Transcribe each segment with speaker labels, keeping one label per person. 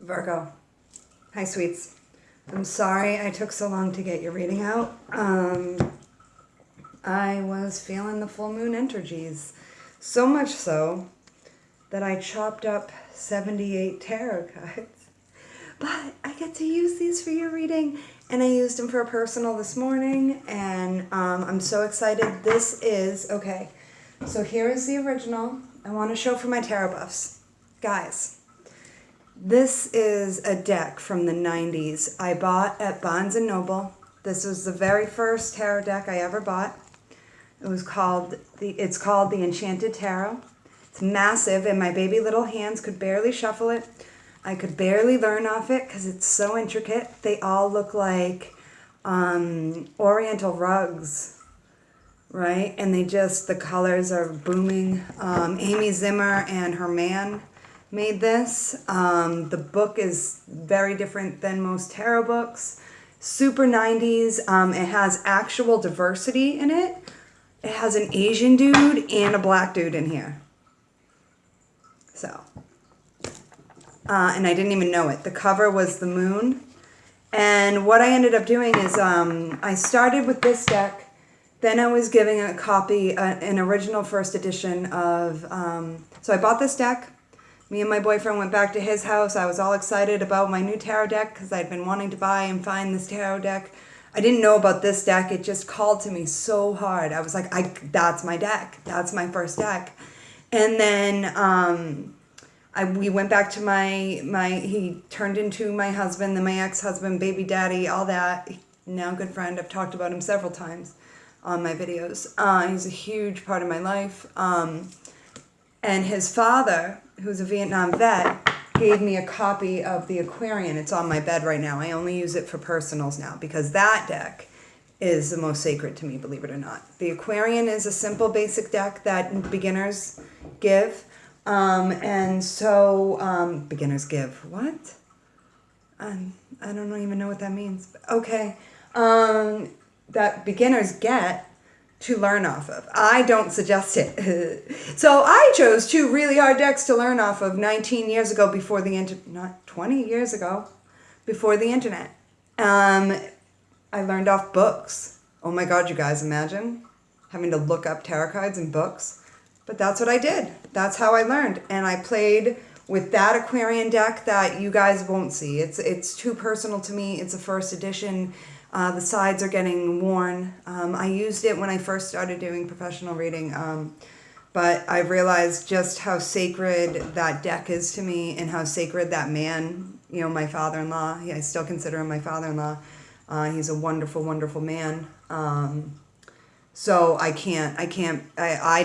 Speaker 1: Virgo. Hi, sweets. I'm sorry I took so long to get your reading out. I was feeling the full moon energies. So much so that I chopped up 78 tarot cards. But I get to use these for your reading, and I used them for a personal this morning, and I'm so excited. This is, okay, so here is the original. I want to show for my tarot buffs. Guys, this is a deck from the 90s I bought at Barnes & Noble. This was the very first tarot deck I ever bought. It's called the Enchanted Tarot. It's massive, and my baby little hands could barely shuffle it. I could barely learn off it because it's so intricate. They all look like Oriental rugs, right? And the colors are booming. Amy Zimmer and her man made this. The book is very different than most tarot books. Super 90s. It has actual diversity in it. It has an Asian dude and a black dude in here. So, and I didn't even know it. The cover was the moon. And what I ended up doing is I started with this deck. Then I was giving a copy, an original first edition of, so I bought this deck. Me and my boyfriend went back to his house. I was all excited about my new tarot deck because I'd been wanting to buy and find this tarot deck. I didn't know about this deck. It just called to me so hard. I was like, that's my deck. That's my first deck. And then we went back to he turned into my husband, then my ex-husband, baby daddy, all that. Now good friend. I've talked about him several times on my videos. He's a huge part of my life. And his father, who's a Vietnam vet, gave me a copy of the Aquarian. It's on my bed right now. I only use it for personals now because that deck is the most sacred to me, believe it or not. The Aquarian is a simple, basic deck that beginners give. Beginners give. What? I don't even know what that means. Okay. That beginners get to learn off of. I don't suggest it. So I chose two really hard decks to learn off of 19 years ago before the internet, not 20 years ago, before the internet. I learned off books. Oh my God, you guys, imagine having to look up tarot cards in books. But that's what I did. That's how I learned. And I played with that Aquarian deck that you guys won't see. It's too personal to me. It's a first edition. The sides are getting worn. I used it when I first started doing professional reading, but I realized just how sacred that deck is to me and how sacred that man, my father-in-law, I still consider him my father-in-law. He's a wonderful, wonderful man. So I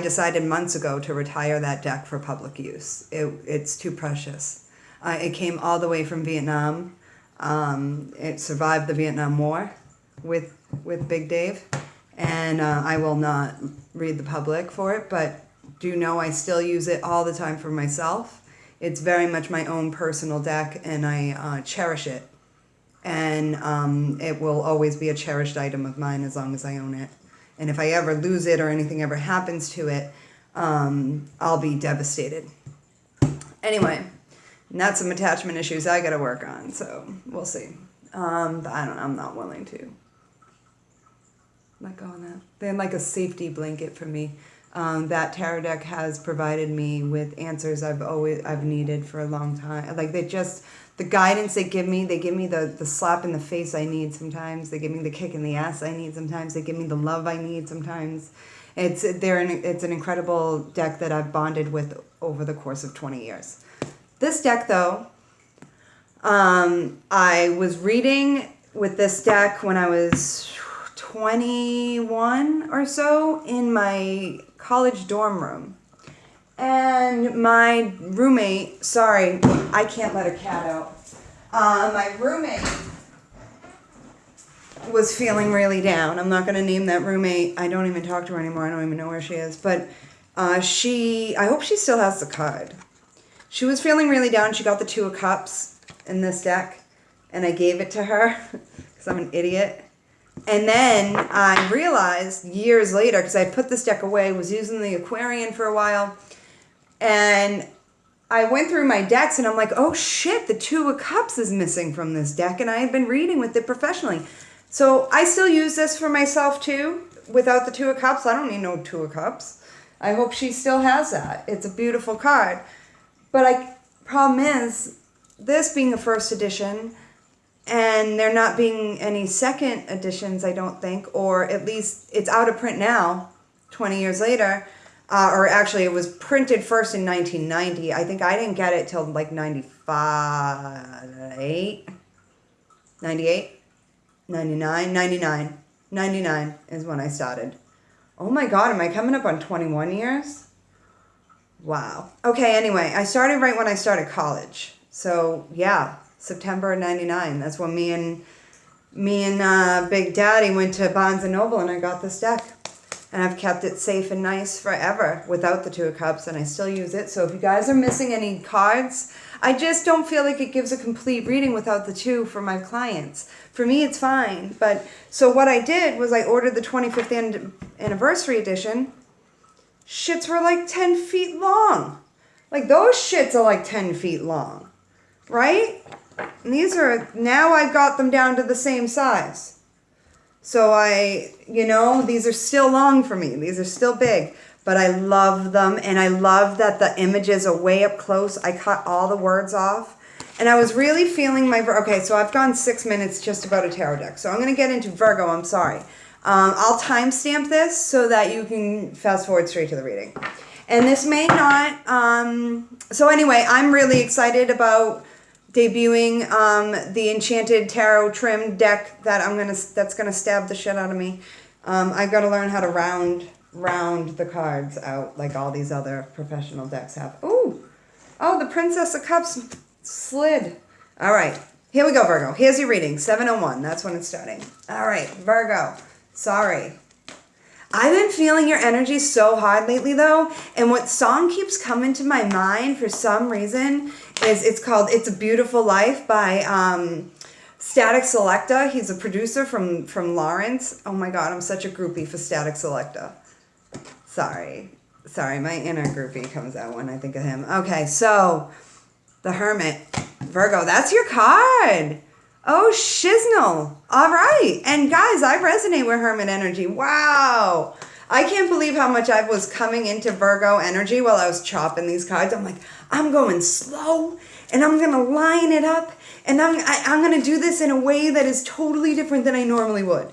Speaker 1: decided months ago to retire that deck for public use. It's too precious. It came all the way from Vietnam. It survived the Vietnam War with Big Dave, and I will not read the public for it, but do know I still use it all the time for myself. It's very much my own personal deck, and I cherish it, and it will always be a cherished item of mine as long as I own it. And if I ever lose it or anything ever happens to it, I'll be devastated. Anyway, and that's some attachment issues I got to work on, so we'll see. But I'm not willing to let go of that. They're like a safety blanket for me. That tarot deck has provided me with answers I've needed for a long time. Like the guidance they give me the slap in the face I need sometimes. They give me the kick in the ass I need sometimes. They give me the love I need sometimes. It's an incredible deck that I've bonded with over the course of 20 years. This deck, though, I was reading with this deck when I was 21 or so in my college dorm room. And my roommate, sorry, I can't let a cat out. My roommate was feeling really down. I'm not going to name that roommate. I don't even talk to her anymore. I don't even know where she is. But I hope she still has the card. She was feeling really down. She got the Two of Cups in this deck, and I gave it to her because I'm an idiot. And then I realized years later, because I put this deck away, was using the Aquarian for a while, and I went through my decks and I'm like, oh shit, the Two of Cups is missing from this deck, and I had been reading with it professionally. So I still use this for myself too, without the Two of Cups. I don't need no Two of Cups. I hope she still has that. It's a beautiful card. But problem is, this being a first edition, and there not being any second editions, I don't think, or at least it's out of print now, 20 years later, or actually it was printed first in 1990. I think I didn't get it till like 98, 99, 99 is when I started. Oh my God, am I coming up on 21 years? Wow. Okay, anyway, I started right when I started college. So yeah, September 99. That's when me and Big Daddy went to Barnes and Noble, and I got this deck. And I've kept it safe and nice forever without the Two of Cups, and I still use it. So if you guys are missing any cards, I just don't feel like it gives a complete reading without the two for my clients. For me, it's fine. But so what I did was I ordered the 25th anniversary edition. Shits were like 10 feet long. Like those shits are like 10 feet long, right? And these are, now I've got them down to the same size. So these are still long for me. These are still big, but I love them. And I love that the images are way up close. I cut all the words off. And I was really feeling okay, so I've gone 6 minutes just about a tarot deck. So I'm going to get into Virgo. I'm sorry. I'll timestamp this so that you can fast forward straight to the reading. And this may not, so anyway, I'm really excited about debuting the Enchanted Tarot Trim deck that's gonna stab the shit out of me. I've got to learn how to round the cards out like all these other professional decks have. Oh, the Princess of Cups slid. All right, here we go, Virgo. Here's your reading, 7:01. That's when it's starting. All right, Virgo. Sorry. I've been feeling your energy so hard lately, though, and what song keeps coming to my mind for some reason is it's called "It's a Beautiful Life" by Static Selecta. He's a producer from Lawrence. Oh my God, I'm such a groupie for Static Selecta. Sorry, my inner groupie comes out when I think of him. Okay, so the Hermit, Virgo, that's your card. Oh, shiznle. All right. And guys, I resonate with Hermit energy. Wow. I can't believe how much I was coming into Virgo energy while I was chopping these cards. I'm like, I'm going slow, and I'm going to line it up, and I'm going to do this in a way that is totally different than I normally would.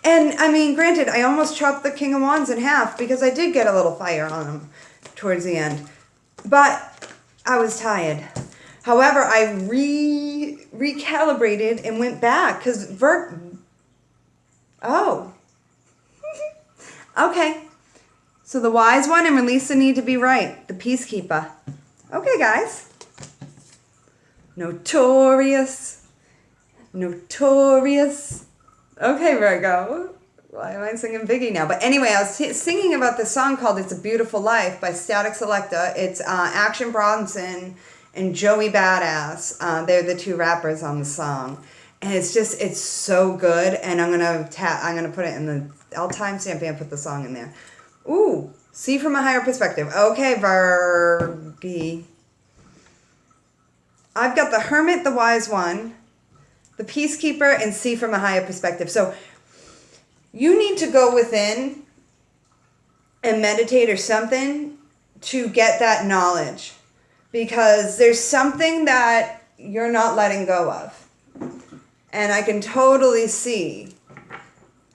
Speaker 1: And I mean, granted, I almost chopped the King of Wands in half because I did get a little fire on him towards the end. But I was tired. However, I recalibrated and went back because Oh. Okay. So the wise one and release the need to be right. The peacekeeper. Okay, guys. Notorious. Okay, Virgo. Why am I singing Biggie now? But anyway, I was singing about this song called "It's a Beautiful Life" by Static Selecta. It's Action Bronson and Joey Badass. They're the two rappers on the song. And it's so good. And I'm gonna put it in I'll timestamp and put the song in there. Ooh, see from a higher perspective. Okay, Virgie. I've got the Hermit, the Wise One, the Peacekeeper, and see from a higher perspective. So you need to go within and meditate or something to get that knowledge. Because there's something that you're not letting go of. And I can totally see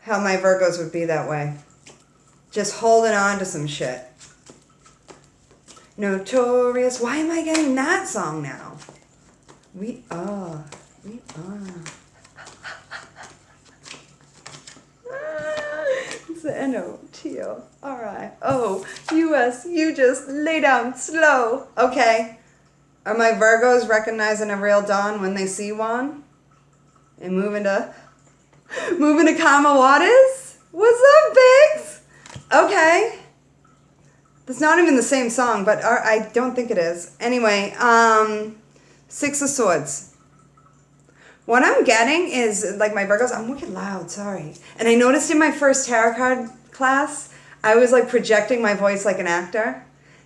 Speaker 1: how my Virgos would be that way. Just holding on to some shit. Notorious. Why am I getting that song now? We are. It's the N-O-T-O. R-I-O-U-S. You just lay down slow. Okay. Are my Virgos recognizing a real dawn when they see one? And moving to calmer waters? What's up, Biggs? Okay. That's not even the same song, but I don't think it is. Anyway, Six of Swords. What I'm getting is, like my Virgos, I'm wicked loud, sorry. And I noticed in my first tarot card class, I was like projecting my voice like an actor.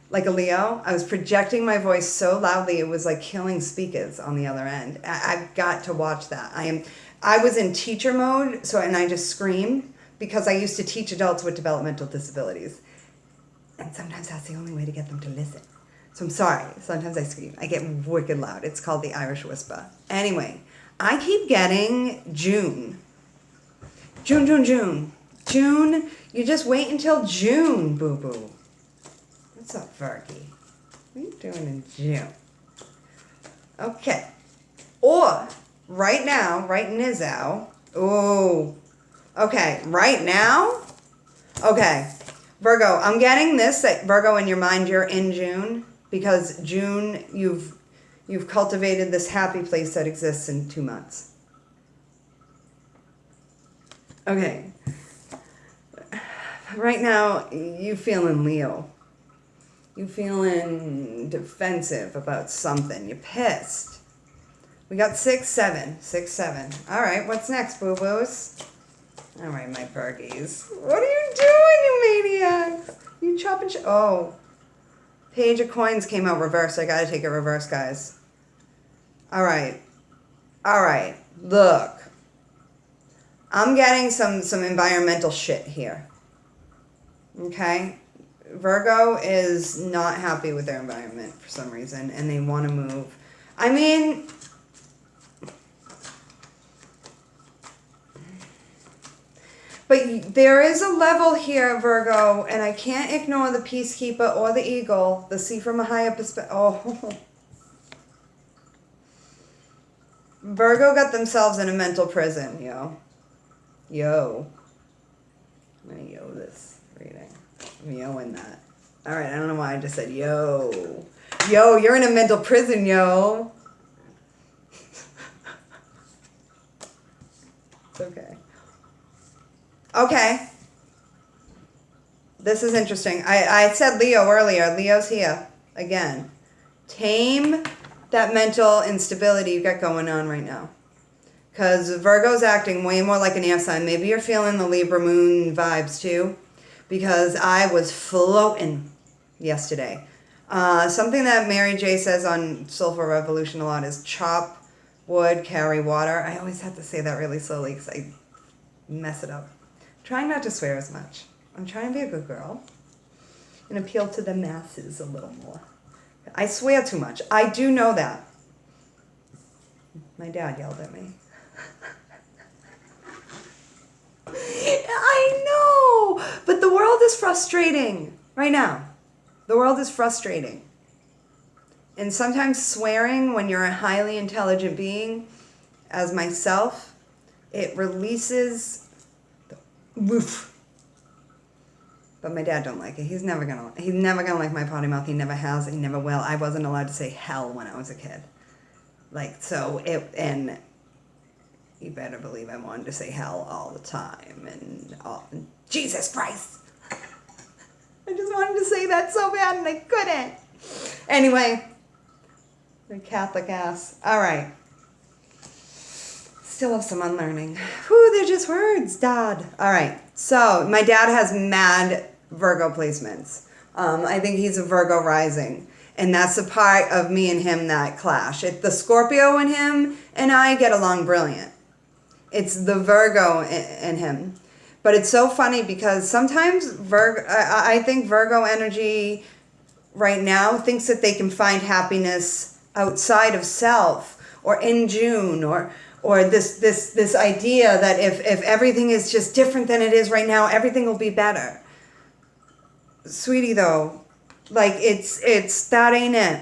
Speaker 1: like a Leo. I was projecting my voice so loudly it was like killing speakers on the other end. I've got to watch that. I was in teacher mode, and I just screamed because I used to teach adults with developmental disabilities. And sometimes that's the only way to get them to listen. So I'm sorry. Sometimes I scream. I get wicked loud. It's called the Irish whisper. Anyway, I keep getting June. June. You just wait until June, boo-boo. What's up, Virgie? What are you doing in June? Okay. Or, right now, right now. Oh. Okay, right now? Okay. Virgo, I'm getting this, that Virgo, in your mind, you're in June. Because June, you've cultivated this happy place that exists in 2 months. Okay. Right now, you feeling Leo. You feeling defensive about something. You're pissed. We got 6, 7. 6, 7. All right, what's next, boo-boos? All right, my Virgies. What are you doing, you maniacs? You chopping oh. Page of Coins came out reversed. I got to take it reverse, guys. All right. Look. I'm getting some environmental shit here. Okay? Virgo is not happy with their environment for some reason, and they want to move. I mean, but there is a level here, Virgo, and I can't ignore the Peacekeeper or the Eagle, the see from a higher perspective. Oh. Virgo got themselves in a mental prison, yo. I'm going to yo this reading. I'm yoing that. All right, I don't know why I just said yo. Yo, you're in a mental prison, yo. It's okay. Okay. This is interesting. I said Leo earlier. Leo's here again. Tame that mental instability you got going on right now. Because Virgo's acting way more like an air sign. Maybe you're feeling the Libra moon vibes too. Because I was floating yesterday. Something that Mary J says on Soulful Revolution a lot is chop wood, carry water. I always have to say that really slowly because I mess it up. Trying not to swear as much. I'm trying to be a good girl and appeal to the masses a little more. I swear too much. I do know that. My dad yelled at me. I know, but the world is frustrating right now. The world is frustrating. And sometimes swearing when you're a highly intelligent being, as myself, it releases woof. But my dad don't like it. He's never gonna like my potty mouth. He never has. He never will. I wasn't allowed to say hell when I was a kid. And you better believe I wanted to say hell all the time. And Jesus Christ. I just wanted to say that so bad and I couldn't. Anyway, the Catholic ass. All right. Still have some unlearning. Whew, they're just words, Dad. All right. So my dad has mad Virgo placements. I think he's a Virgo rising. And that's the part of me and him that clash. The Scorpio in him and I get along brilliant. It's the Virgo in him. But it's so funny because sometimes I think Virgo energy right now thinks that they can find happiness outside of self or in June or this idea that if everything is just different than it is right now, everything will be better. Sweetie, though, like it's that ain't it.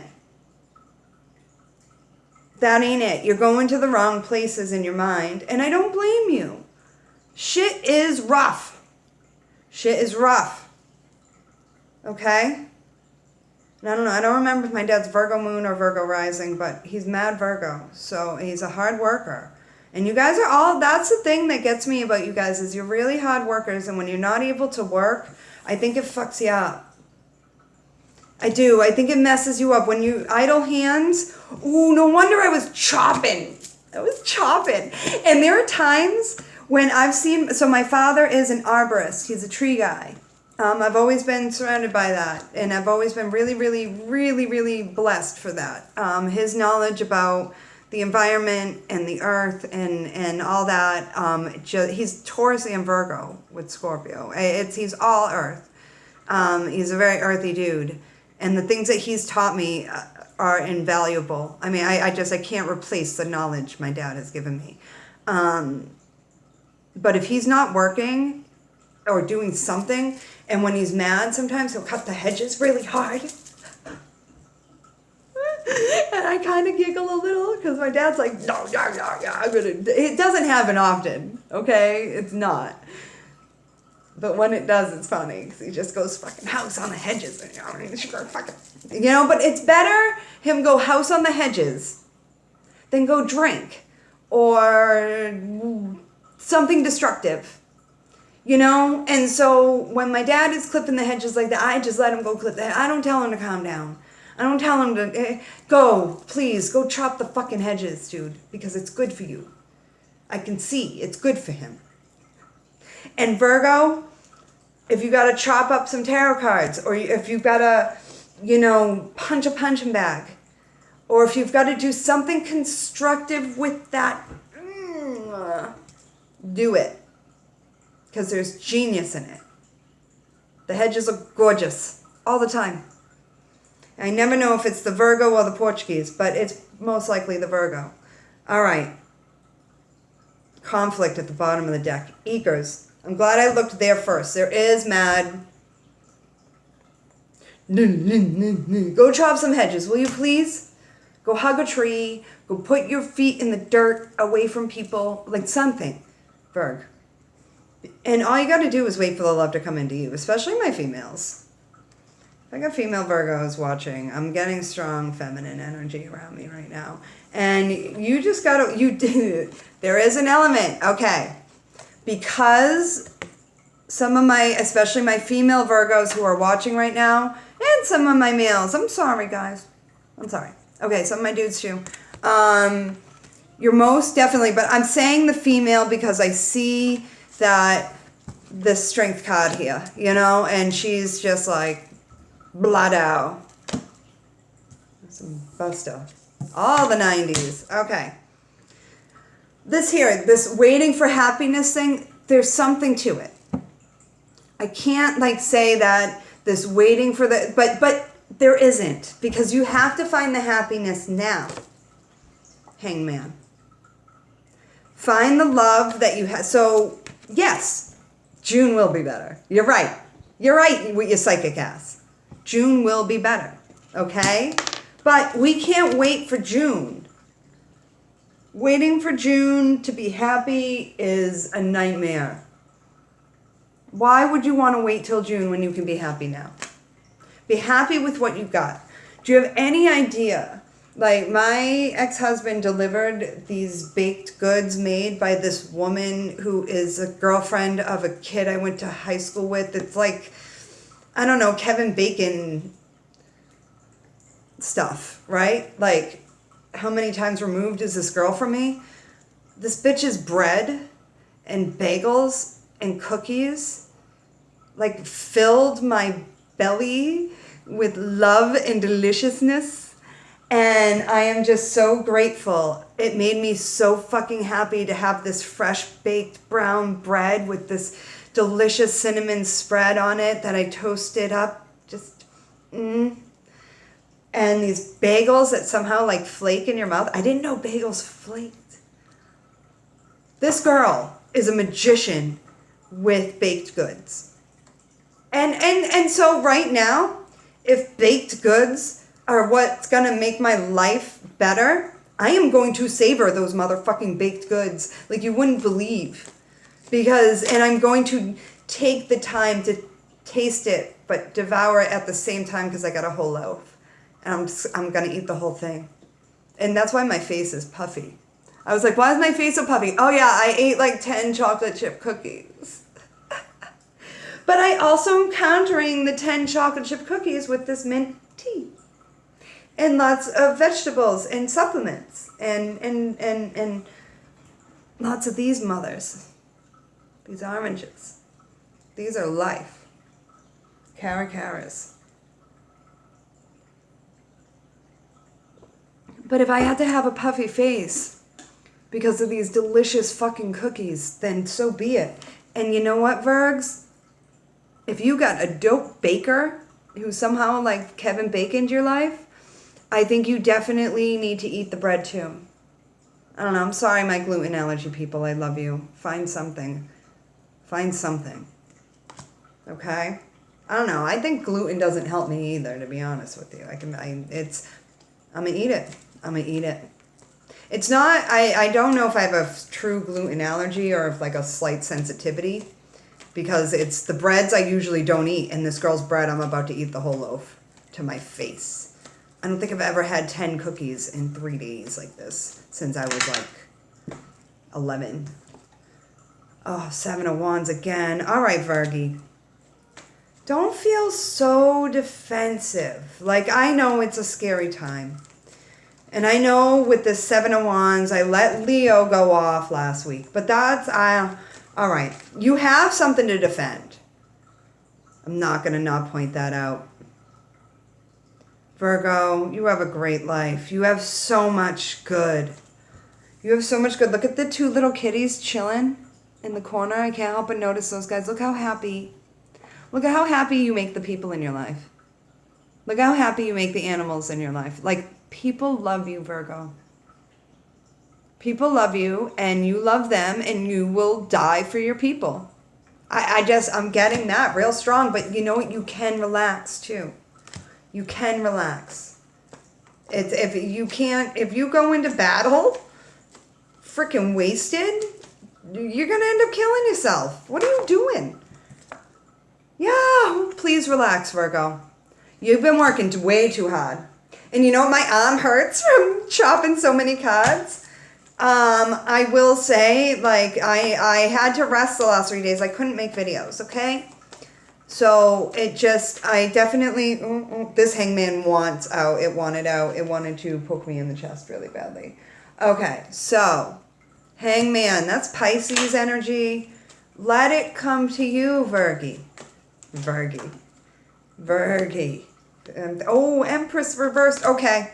Speaker 1: That ain't it. You're going to the wrong places in your mind, and I don't blame you. Shit is rough. Shit is rough. Okay? And I don't know. I don't remember if my dad's Virgo moon or Virgo rising, but he's mad Virgo. So he's a hard worker. And you guys are all, that's the thing that gets me about you guys is you're really hard workers. And when you're not able to work, I think it fucks you up. I do. I think it messes you up. When you idle hands, ooh, no wonder I was chopping. And there are times when I've seen, so my father is an arborist. He's a tree guy. I've always been surrounded by that, and I've always been really, really, really, really blessed for that. His knowledge about the environment and the earth and all that. He's Taurus and Virgo with Scorpio. He's all earth. He's a very earthy dude, and the things that he's taught me are invaluable. I mean, I can't replace the knowledge my dad has given me. But if he's not working or doing something, and when he's mad, sometimes he'll cut the hedges really hard. And I kind of giggle a little because my dad's like, no, I'm gonna. It doesn't happen often, okay? It's not. But when it does, it's funny because he just goes fucking house on the hedges. And, but it's better him go house on the hedges than go drink or something destructive. And so when my dad is clipping the hedges like that, I just let him go clip the hedge. I don't tell him to calm down. I don't tell him to, please, go chop the fucking hedges, dude, because it's good for you. I can see it's good for him. And Virgo, if you got to chop up some tarot cards, or if you've got to, punch a punching bag, or if you've got to do something constructive with that, do it. Because there's genius in it. The hedges are gorgeous all the time. I never know if it's the Virgo or the Portuguese, but it's most likely the Virgo. All right. Conflict at the bottom of the deck. Eekers. I'm glad I looked there first. There is mad. Go chop some hedges, will you please? Go hug a tree. Go put your feet in the dirt away from people. Like something. Virg. And all you got to do is wait for the love to come into you, especially my females. I got female Virgos watching. I'm getting strong feminine energy around me right now. And you just got to, there is an element, okay. Because some of especially my female Virgos who are watching right now, and some of my males, I'm sorry guys. I'm sorry. Okay, some of my dudes too. You're most definitely, but I'm saying the female because I see that the strength card here, and she's just like, blood out. Some Busca. All the 90s. Okay. This waiting for happiness thing, there's something to it. I can't say that this waiting for but there isn't, because you have to find the happiness now. Hangman. Find the love that you have. So, yes, June will be better. You're right. You're right with your psychic ass. June will be better, okay? But we can't wait for June. Waiting for June to be happy is a nightmare. Why would you want to wait till June when you can be happy now? Be happy with what you've got. Do you have any idea? My ex-husband delivered these baked goods made by this woman who is a girlfriend of a kid I went to high school with. It's I don't know, Kevin Bacon stuff, right? How many times removed is this girl from me? This bitch's bread and bagels and cookies, filled my belly with love and deliciousness. And I am just so grateful. It made me so fucking happy to have this fresh baked brown bread with this delicious cinnamon spread on it that I toasted up. And these bagels that somehow flake in your mouth. I didn't know bagels flaked. This girl is a magician with baked goods. And so right now, if baked goods are what's gonna make my life better, I am going to savor those motherfucking baked goods like you wouldn't believe. And I'm going to take the time to taste it, but devour it at the same time because I got a whole loaf. And I'm going to eat the whole thing. And that's why my face is puffy. I was like, why is my face so puffy? Oh yeah, I ate 10 chocolate chip cookies. But I also am countering the 10 chocolate chip cookies with this mint tea. And lots of vegetables and supplements. And lots of these mothers. These oranges. These are life. Caras. But if I had to have a puffy face because of these delicious fucking cookies, then so be it. And you know what, Virgs? If you got a dope baker who somehow like Kevin Baconed your life, I think you definitely need to eat the bread too. I don't know. I'm sorry, my gluten allergy people. I love you. Find something. Find something. Okay? I don't know. I think gluten doesn't help me either, to be honest with you. I'm gonna eat it. I'm gonna eat it. It's not, I don't know if I have a true gluten allergy or if like a slight sensitivity, because it's the breads I usually don't eat, and this girl's bread, I'm about to eat the whole loaf to my face. I don't think I've ever had 10 cookies in 3 days like this since I was like 11. Oh, 7 of Wands again. All right, Virgie. Don't feel so defensive. Like, I know it's a scary time. And I know with this 7 of Wands, I let Leo go off last week. But that's, all right. You have something to defend. I'm not going to not point that out. Virgo, you have a great life. You have so much good. You have so much good. Look at the 2 little kitties chilling in the corner. I can't help but notice those guys. Look how happy. Look at how happy you make the people in your life. Look how happy you make the animals in your life. Like, people love you, Virgo. People love you, and you love them, and you will die for your people. I'm getting that real strong, but you know what? You can relax, too. You can relax. If you go into battle freaking wasted, you're going to end up killing yourself. What are you doing? Yeah, please relax, Virgo. You've been working way too hard. And you know what? My arm hurts from chopping so many cards. I will say, like, I had to rest the last 3 days. I couldn't make videos, okay? So I definitely, this hangman wants out. It wanted out. It wanted to poke me in the chest really badly. Okay, so hangman, that's Pisces energy. Let it come to you, Virgie. And, Empress reversed. Okay.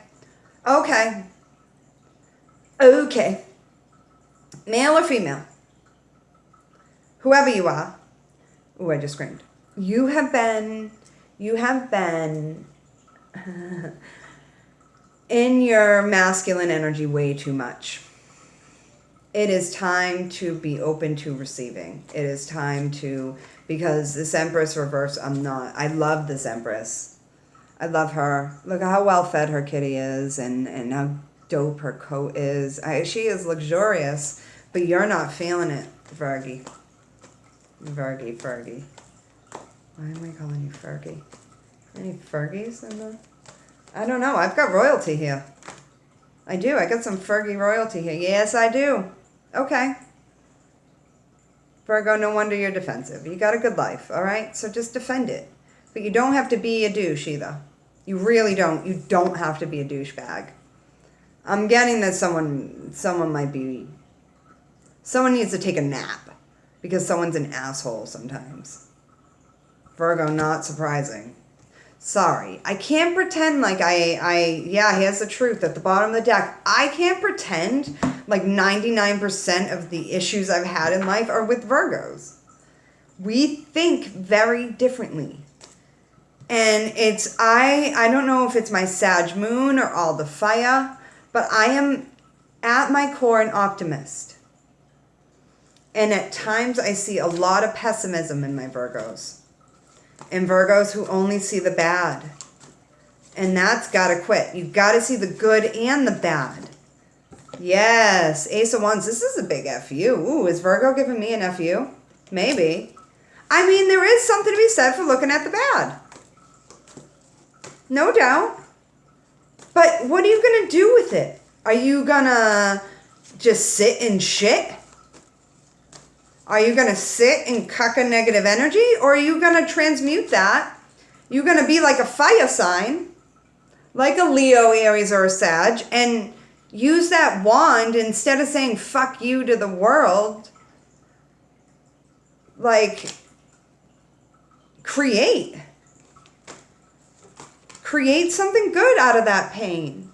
Speaker 1: Male or female? Whoever you are. Ooh, I just screamed. You have been in your masculine energy way too much. It is time to be open to receiving. It is time to, because this Empress reverse, I love this Empress. I love her. Look how well fed her kitty is, and how dope her coat is. She is luxurious, but you're not feeling it, Virgie. Fergie. Why am I calling you Fergie? Any Fergies in the... I don't know. I've got royalty here. I do. I got some Fergie royalty here. Yes, I do. Okay. Virgo, no wonder you're defensive. You got a good life, all right? So just defend it. But you don't have to be a douche either. You really don't. You don't have to be a douchebag. I'm getting that someone might be... Someone needs to take a nap because someone's an asshole sometimes. Virgo, not surprising. Sorry. I can't pretend like here's the truth at the bottom of the deck. I can't pretend like 99% of the issues I've had in life are with Virgos. We think very differently. And I don't know if it's my Sag moon or all the fire, but I am at my core an optimist. And at times I see a lot of pessimism in my Virgos. And Virgos who only see the bad. And that's got to quit. You've got to see the good and the bad. Yes. Ace of Wands. This is a big FU. Ooh, is Virgo giving me an FU? Maybe. I mean, there is something to be said for looking at the bad. No doubt. But what are you going to do with it? Are you going to just sit and shit? Are you going to sit and cuck a negative energy? Or are you going to transmute that? You're going to be like a fire sign, like a Leo, Aries, or a Sag, and use that wand instead of saying fuck you to the world. Like, create. Create something good out of that pain.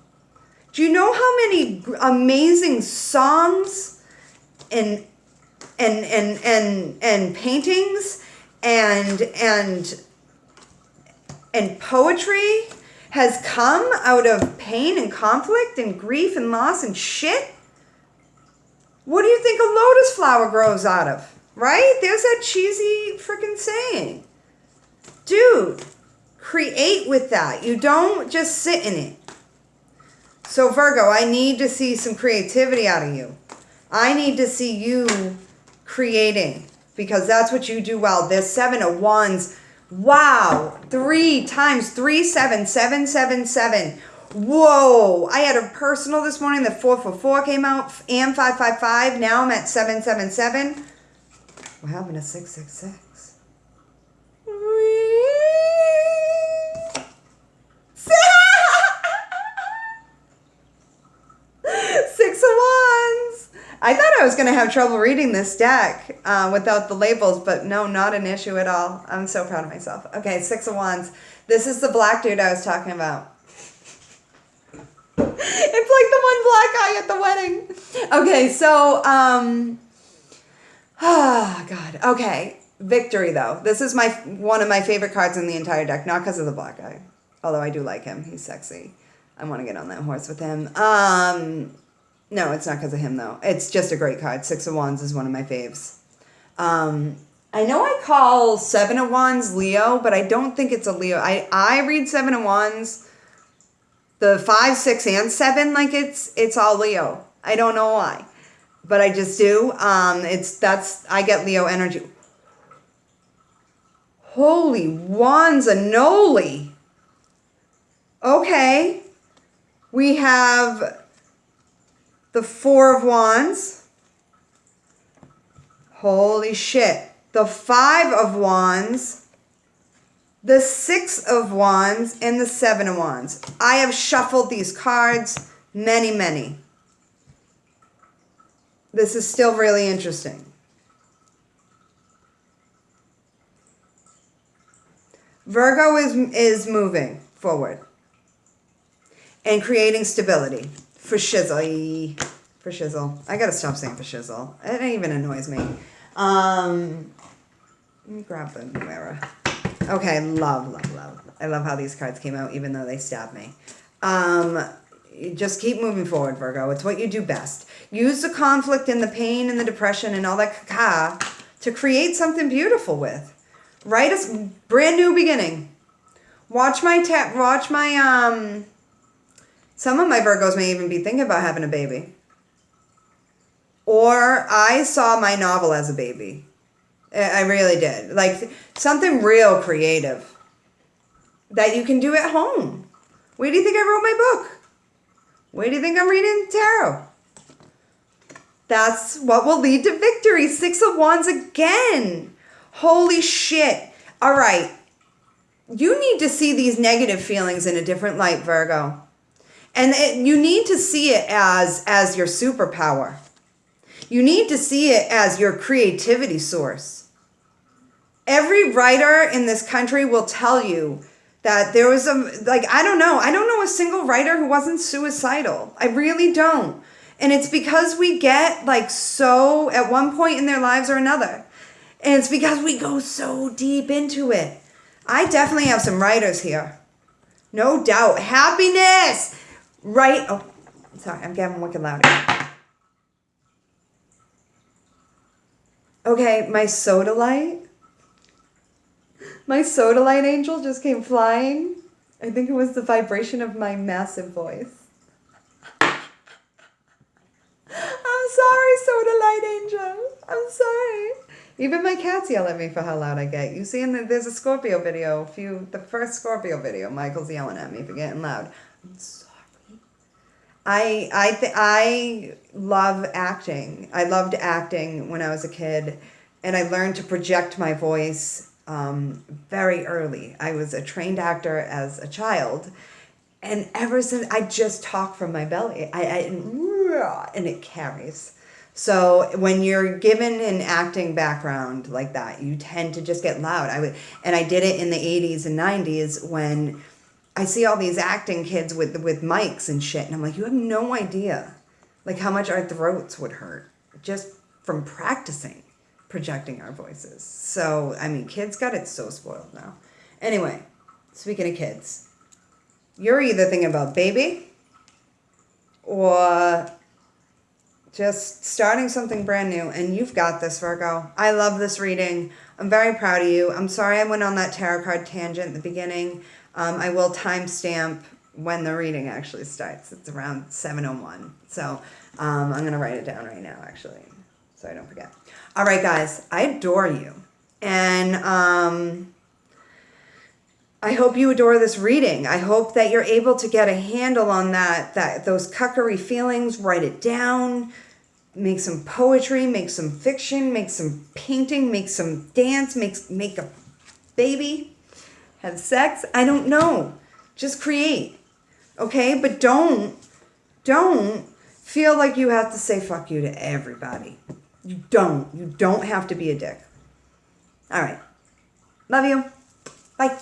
Speaker 1: Do you know how many amazing songs and paintings and poetry has come out of pain and conflict and grief and loss and shit? What do you think a lotus flower grows out of? Right? There's that cheesy freaking saying. Dude, create with that. You don't just sit in it. So Virgo, I need to see some creativity out of you. I need to see you creating, because that's what you do well. There's 7 of Wands. Wow. 3 times 3, 7, 7, 7, 7. Whoa. I had a personal this morning. The 4 for 4 came out and 5, 5, 5. Now I'm at 7, 7, 7. What happened to 6, 6, 6? 6 of Wands. I thought I was going to have trouble reading this deck without the labels, but no, not an issue at all. I'm so proud of myself. Okay, 6 of Wands. This is the black dude I was talking about. It's like the one black guy at the wedding. Okay, so, oh, God. Okay, victory, though. This is one of my favorite cards in the entire deck, not because of the black guy, although I do like him. He's sexy. I want to get on that horse with him. No, it's not because of him, though. It's just a great card. 6 of Wands is one of my faves. I know I call 7 of Wands Leo, but I don't think it's a Leo. I read 7 of Wands, the 5, 6, and 7, like it's all Leo. I don't know why, but I just do. I get Leo energy. Holy Wands Anoli. Okay. We have the 4 of Wands. Holy shit. The 5 of Wands. The 6 of Wands. And the 7 of Wands. I have shuffled these cards many, many. This is still really interesting. Virgo is moving forward and creating stability. For shizzle. For shizzle. I gotta stop saying for shizzle. It even annoys me. Let me grab the mirror. Okay, love. I love how these cards came out, even though they stabbed me. Just keep moving forward, Virgo. It's what you do best. Use the conflict and the pain and the depression and all that caca to create something beautiful with. Write a brand new beginning. Watch my some of my Virgos may even be thinking about having a baby. Or I saw my novel as a baby. I really did. Like something real creative that you can do at home. Where do you think I wrote my book? Where do you think I'm reading tarot? That's what will lead to victory. 6 of Wands again. Holy shit. All right. You need to see these negative feelings in a different light, Virgo. And you need to see it as your superpower. You need to see it as your creativity source. Every writer in this country will tell you that there was I don't know a single writer who wasn't suicidal. I really don't. And it's because we get so at one point in their lives or another. And it's because we go so deep into it. I definitely have some writers here. No doubt. Happiness! Right. Oh, sorry. I'm getting wicked loud. Okay, my sodalite angel just came flying. I think it was the vibration of my massive voice. I'm sorry, sodalite angel. I'm sorry. Even my cats yell at me for how loud I get. You see, there's a Scorpio video. The first Scorpio video, Michael's yelling at me for getting loud. I'm sorry. I love acting. I loved acting when I was a kid, and I learned to project my voice very early. I was a trained actor as a child, and ever since I just talk from my belly. And it carries. So when you're given an acting background like that, you tend to just get loud. I did it in the 80s and 90s when I see all these acting kids with mics and shit, and I'm like, you have no idea, like, how much our throats would hurt just from practicing projecting our voices. So, I mean, kids got it so spoiled now. Anyway, speaking of kids, you're either thinking about baby or just starting something brand new, and you've got this, Virgo. I love this reading. I'm very proud of you. I'm sorry I went on that tarot card tangent in the beginning. I will timestamp when the reading actually starts. It's around 7:01. So I'm going to write it down right now, actually, so I don't forget. All right, guys, I adore you. And I hope you adore this reading. I hope that you're able to get a handle on those cuckery feelings. Write it down. Make some poetry. Make some fiction. Make some painting. Make some dance. Make a baby. Have sex. I don't know. Just create. Okay? But don't feel like you have to say fuck you to everybody. You don't. You don't have to be a dick. All right. Love you. Bye.